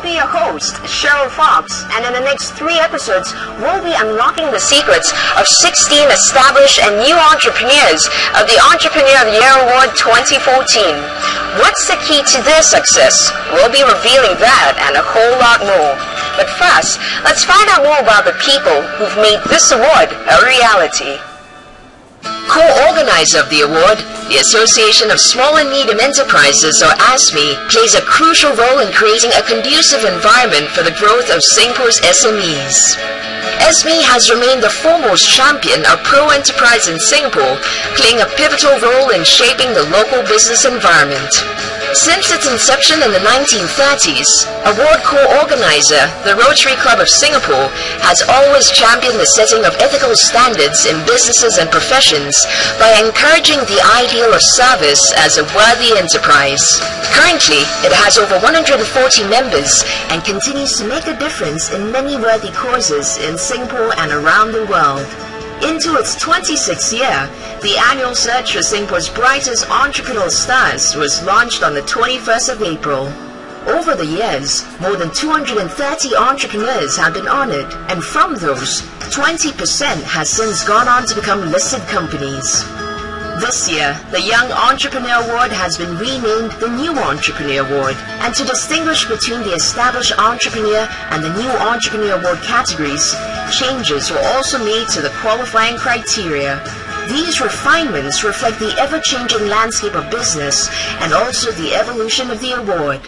I'll be your host, Cheryl Fox, and in the next 3 episodes, we'll be unlocking the secrets of 16 established and new entrepreneurs of the Entrepreneur of the Year Award 2014. What's the key to their success? We'll be revealing that and a whole lot more. But first, let's find out more about the people who've made this award a reality. Co-organizer of the award, the Association of Small and Medium Enterprises, or ASME, plays a crucial role in creating a conducive environment for the growth of Singapore's SMEs. ASME has remained the foremost champion of pro-enterprise in Singapore, playing a pivotal role in shaping the local business environment. Since its inception in the 1930s, award co-organizer, the Rotary Club of Singapore, has always championed the setting of ethical standards in businesses and professions by encouraging the ideal of service as a worthy enterprise. Currently, it has over 140 members and continues to make a difference in many worthy causes in Singapore and around the world. Into its 26th year, the annual search for Singapore's brightest entrepreneurial stars was launched on the 21st of April. Over the years, more than 230 entrepreneurs have been honored, and from those, 20% has since gone on to become listed companies. This year, the Young Entrepreneur Award has been renamed the New Entrepreneur Award, and to distinguish between the established entrepreneur and the New Entrepreneur Award categories, changes were also made to the qualifying criteria. These refinements reflect the ever-changing landscape of business and also the evolution of the award.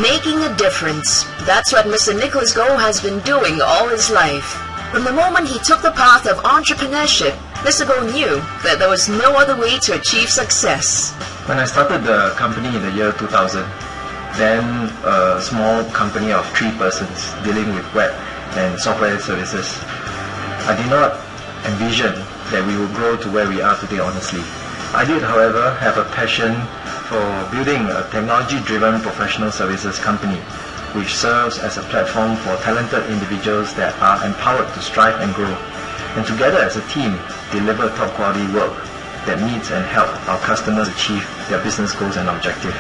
Making a difference. That's what Mr. Nicholas Goh has been doing all his life. From the moment he took the path of entrepreneurship, Mr. Goh knew that there was no other way to achieve success. When I started the company in the year 2000, then a small company of 3 persons dealing with web and software services, I did not envision that we would grow to where we are today, honestly. I did, however, have a passion for building a technology-driven professional services company which serves as a platform for talented individuals that are empowered to strive and grow, and together as a team deliver top quality work that meets and help our customers achieve their business goals and objectives.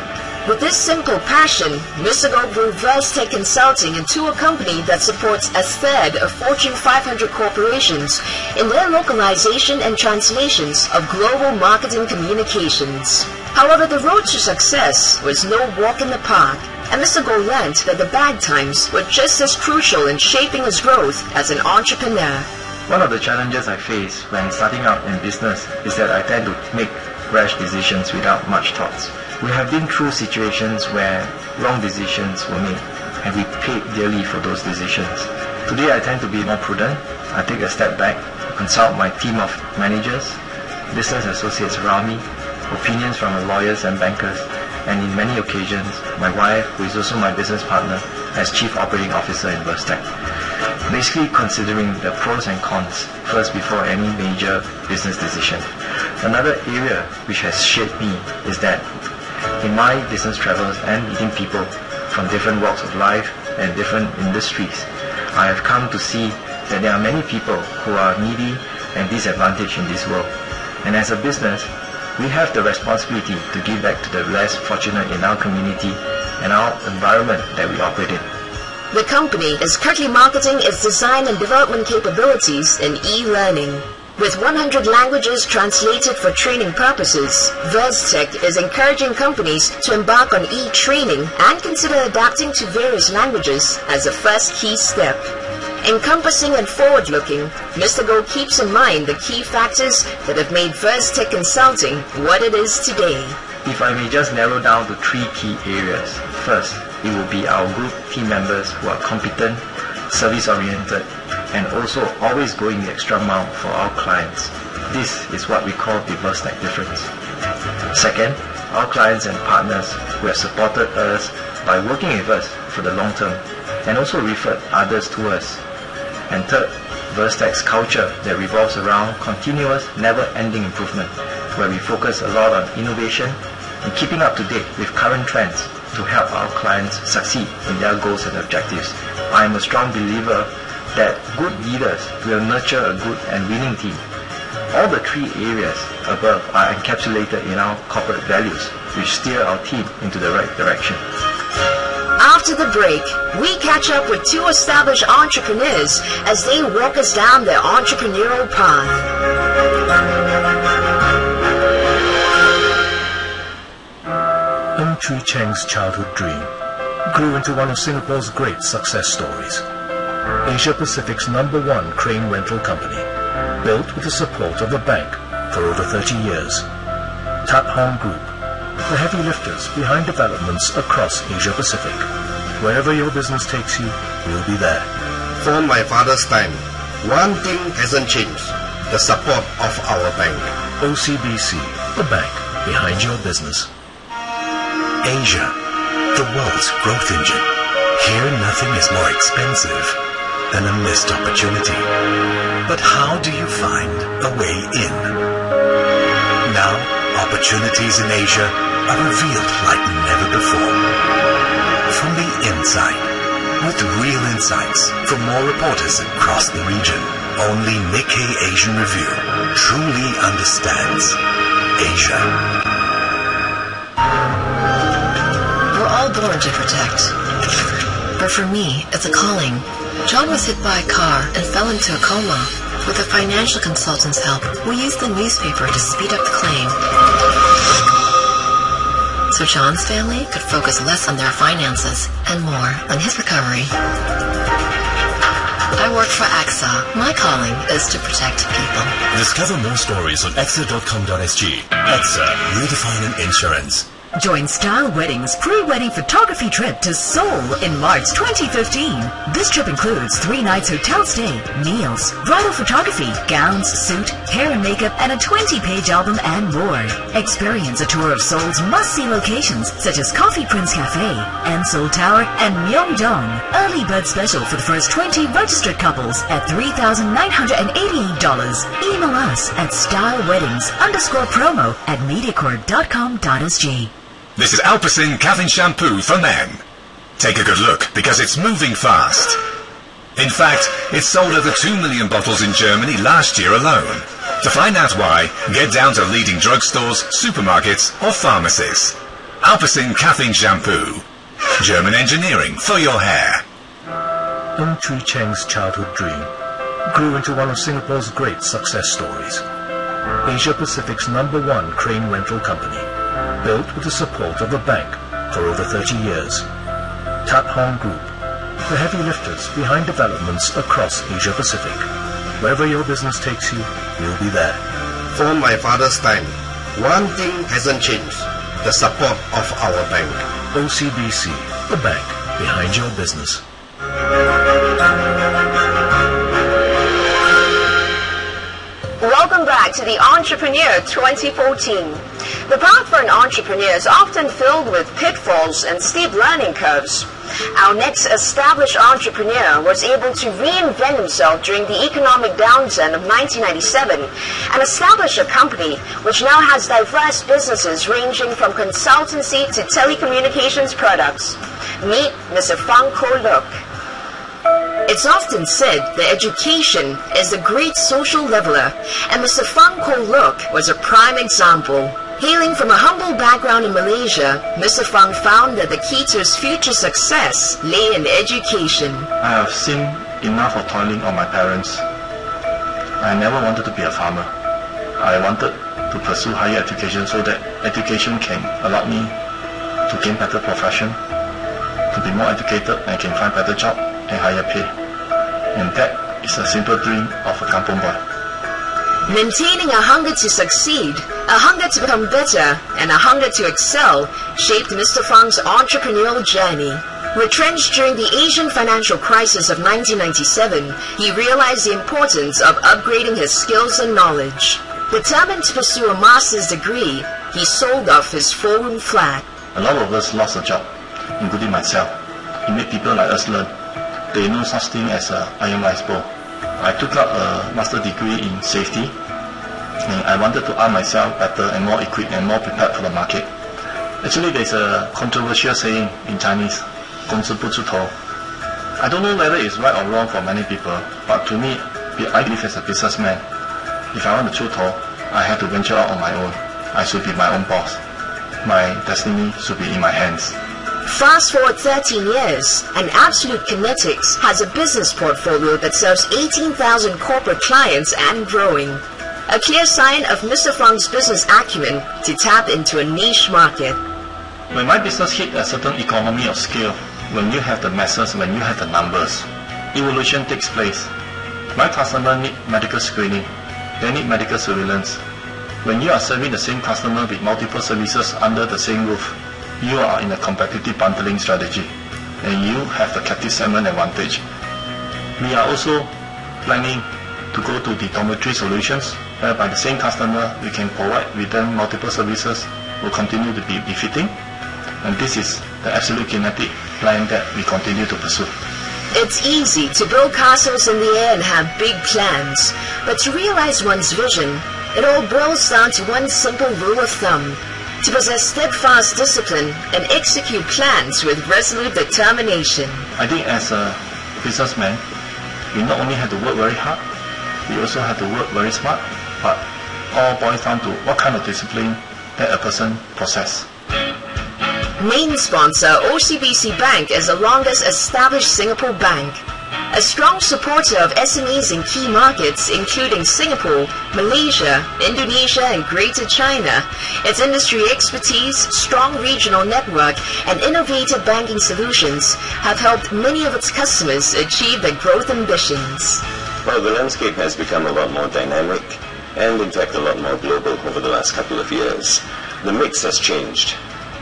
With this simple passion, Mr. Goh grew VersTech Consulting into a company that supports a third of Fortune 500 corporations in their localization and translations of global marketing communications. However, the road to success was no walk in the park, and Mr. Goh learned that the bad times were just as crucial in shaping his growth as an entrepreneur. One of the challenges I face when starting out in business is that I tend to make rash decisions without much thoughts. We have been through situations where wrong decisions were made, and we paid dearly for those decisions. Today I tend to be more prudent. I take a step back, consult my team of managers, business associates around me, opinions from lawyers and bankers, and in many occasions, my wife, who is also my business partner, as Chief Operating Officer in VersTech. Basically considering the pros and cons first before any major business decision. Another area which has shaped me is that in my business travels and meeting people from different walks of life and different industries, I have come to see that there are many people who are needy and disadvantaged in this world. And as a business, we have the responsibility to give back to the less fortunate in our community and our environment that we operate in. The company is currently marketing its design and development capabilities in e-learning. With 100 languages translated for training purposes, VersTech is encouraging companies to embark on e-training and consider adapting to various languages as a first key step. Encompassing and forward-looking, Mr. Goh keeps in mind the key factors that have made VersTech Consulting what it is today. If I may just narrow down to 3 key areas. First, it will be our group team members who are competent, service-oriented, and also always going the extra mile for our clients. This is what we call the VersTech difference. Second, our clients and partners who have supported us by working with us for the long term and also referred others to us. And third, VersTech's culture that revolves around continuous, never-ending improvement, where we focus a lot on innovation and keeping up to date with current trends to help our clients succeed in their goals and objectives. I am a strong believer that good leaders will nurture a good and winning team. All the 3 areas above are encapsulated in our corporate values, which steer our team into the right direction. After the break, we catch up with two established entrepreneurs as they walk us down their entrepreneurial path. Chui Cheng's childhood dream grew into one of Singapore's great success stories. Asia Pacific's #1 crane rental company, built with the support of a bank for over 30 years. Tat Hong Group, the heavy lifters behind developments across Asia Pacific. Wherever your business takes you, we'll be there. From my father's time, one thing hasn't changed: the support of our bank. OCBC, the bank behind your business. Asia, the world's growth engine. Here nothing is more expensive than a missed opportunity. But how do you find a way in? Now, opportunities in Asia are revealed like never before. From the inside, with real insights from more reporters across the region, only Nikkei Asian Review truly understands Asia. We're all born to protect. But for me, it's a calling. John was hit by a car and fell into a coma. With a financial consultant's help, we used the newspaper to speed up the claim, so John's family could focus less on their finances and more on his recovery. I work for AXA. My calling is to protect people. Discover more stories on axa.com.sg. AXA, redefining insurance. Join Style Weddings' pre-wedding photography trip to Seoul in March 2015. This trip includes 3 nights hotel stay, meals, bridal photography, gowns, suit, hair and makeup, and a 20-page album and more. Experience a tour of Seoul's must-see locations such as Coffee Prince Cafe, Seoul Tower, and Myeongdong. Early bird special for the first 20 registered couples at $3,988. Email us at styleweddings_promo@mediacorp.com.sg. This is Alpecin Caffeine Shampoo for men. Take a good look because it's moving fast. In fact, it sold over 2 million bottles in Germany last year alone. To find out why, get down to leading drugstores, supermarkets or pharmacies. Alpecin Caffeine Shampoo. German engineering for your hair. Chui Cheng's childhood dream grew into one of Singapore's great success stories. Asia Pacific's #1 crane rental company, built with the support of a bank for over 30 years. Tat Hong Group, the heavy lifters behind developments across Asia Pacific. Wherever your business takes you, we'll be there. From my father's time, one thing hasn't changed: the support of our bank. OCBC, the bank behind your business. Welcome back to the Entrepreneur 2014. The path for an entrepreneur is often filled with pitfalls and steep learning curves. Our next established entrepreneur was able to reinvent himself during the economic downturn of 1997 and establish a company which now has diverse businesses ranging from consultancy to telecommunications products. Meet Mr. Fang Ko Luk. It's often said that education is a great social leveler, and Mr. Fang Ko Luk was a prime example. Hailing from a humble background in Malaysia, Mr. Fang found that the key to his future success lay in education. I have seen enough of toiling on my parents. I never wanted to be a farmer. I wanted to pursue higher education so that education can allow me to gain better profession, to be more educated and can find better job and higher pay. And that is a simple dream of a kampung boy. Maintaining a hunger to succeed, a hunger to become better, and a hunger to excel shaped Mr. Fang's entrepreneurial journey. Retrenched during the Asian financial crisis of 1997, he realized the importance of upgrading his skills and knowledge. Determined to pursue a master's degree, he sold off his 4-room flat. A lot of us lost a job, including myself. It made people like us learn. There is no such thing as an iron rice bowl. I took up a master's degree in safety, and I wanted to arm myself better and more equipped and more prepared for the market. Actually, there's a controversial saying in Chinese, 公司不出头. I don't know whether it's right or wrong for many people, but to me, I believe as a businessman, if I want to 出头, I have to venture out on my own. I should be my own boss. My destiny should be in my hands. Fast forward 13 years, and Absolute Kinetics has a business portfolio that serves 18,000 corporate clients and growing. A clear sign of Mr. Fang's business acumen to tap into a niche market. When my business hit a certain economy of scale, when you have the masses, when you have the numbers, evolution takes place. My customer need medical screening, they need medical surveillance. When you are serving the same customer with multiple services under the same roof, you are in a competitive bundling strategy, and you have the captive segment advantage. We are also planning to go to the dormitory solutions, whereby the same customer we can provide with them multiple services will continue to be befitting, and this is the Absolute Kinetic plan that we continue to pursue. It's easy to build castles in the air and have big plans, but to realize one's vision, it all boils down to one simple rule of thumb: to possess steadfast discipline and execute plans with resolute determination. I think as a businessman, we not only have to work very hard, we also have to work very smart, but all boils down to what kind of discipline that a person possesses. Main sponsor OCBC Bank is the longest established Singapore bank. A strong supporter of SMEs in key markets including Singapore, Malaysia, Indonesia and Greater China, its industry expertise, strong regional network and innovative banking solutions have helped many of its customers achieve their growth ambitions. Well, the landscape has become a lot more dynamic and in fact a lot more global over the last couple of years. The mix has changed.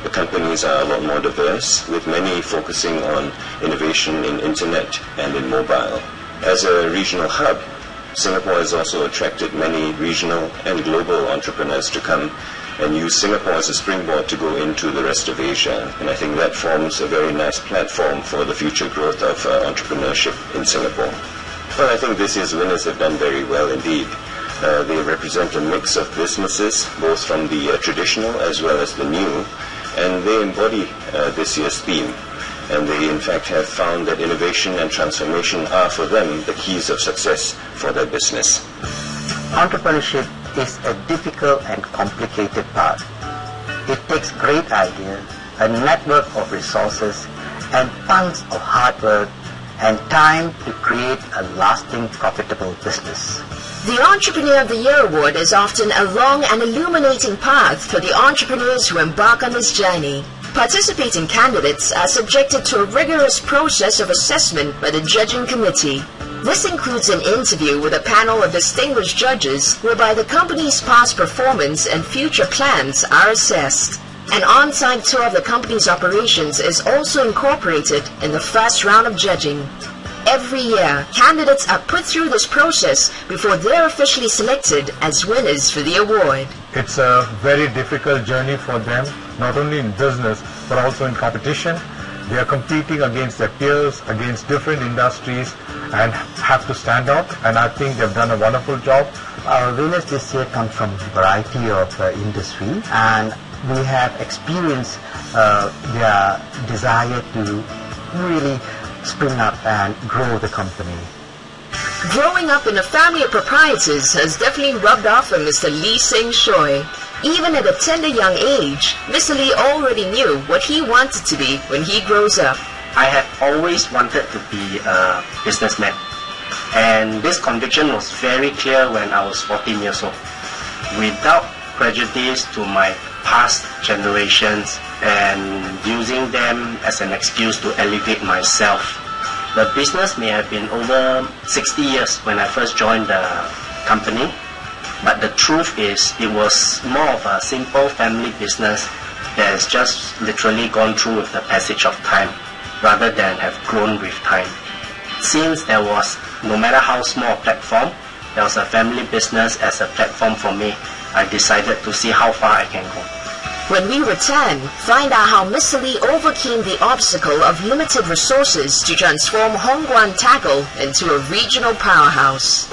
The companies are a lot more diverse, with many focusing on innovation in internet and in mobile. As a regional hub, Singapore has also attracted many regional and global entrepreneurs to come and use Singapore as a springboard to go into the rest of Asia. And I think that forms a very nice platform for the future growth of entrepreneurship in Singapore. Well, I think this year's winners have done very well indeed. They represent a mix of businesses, both from the traditional as well as the new, and they embody this year's theme. And they in fact have found that innovation and transformation are for them the keys of success for their business. Entrepreneurship is a difficult and complicated path. It takes great ideas, a network of resources, and tons of hard work and time to create a lasting, profitable business. The Entrepreneur of the Year Award is often a long and illuminating path for the entrepreneurs who embark on this journey. Participating candidates are subjected to a rigorous process of assessment by the judging committee. This includes an interview with a panel of distinguished judges whereby the company's past performance and future plans are assessed. An on-site tour of the company's operations is also incorporated in the first round of judging. Every year, candidates are put through this process before they're officially selected as winners for the award. It's a very difficult journey for them, not only in business, but also in competition. They are competing against their peers, against different industries, and have to stand out, and I think they've done a wonderful job. Our winners this year come from a variety of industry, and we have experienced their desire to really spring up and grow the company. Growing up in a family of proprietors has definitely rubbed off on Mr. Lee Seng Shoy. Even at a tender young age, Mr. Lee already knew what he wanted to be when he grows up. I have always wanted to be a businessman, and this conviction was very clear when I was 14 years old. Without prejudice to my past generations and using them as an excuse to elevate myself. The business may have been over 60 years when I first joined the company, but the truth is it was more of a simple family business that has just literally gone through with the passage of time rather than have grown with time. Since there was, no matter how small a platform, there was a family business as a platform for me, I decided to see how far I can go. When we return, find out how Mr. Lee overcame the obstacle of limited resources to transform Hongguan Tackle into a regional powerhouse.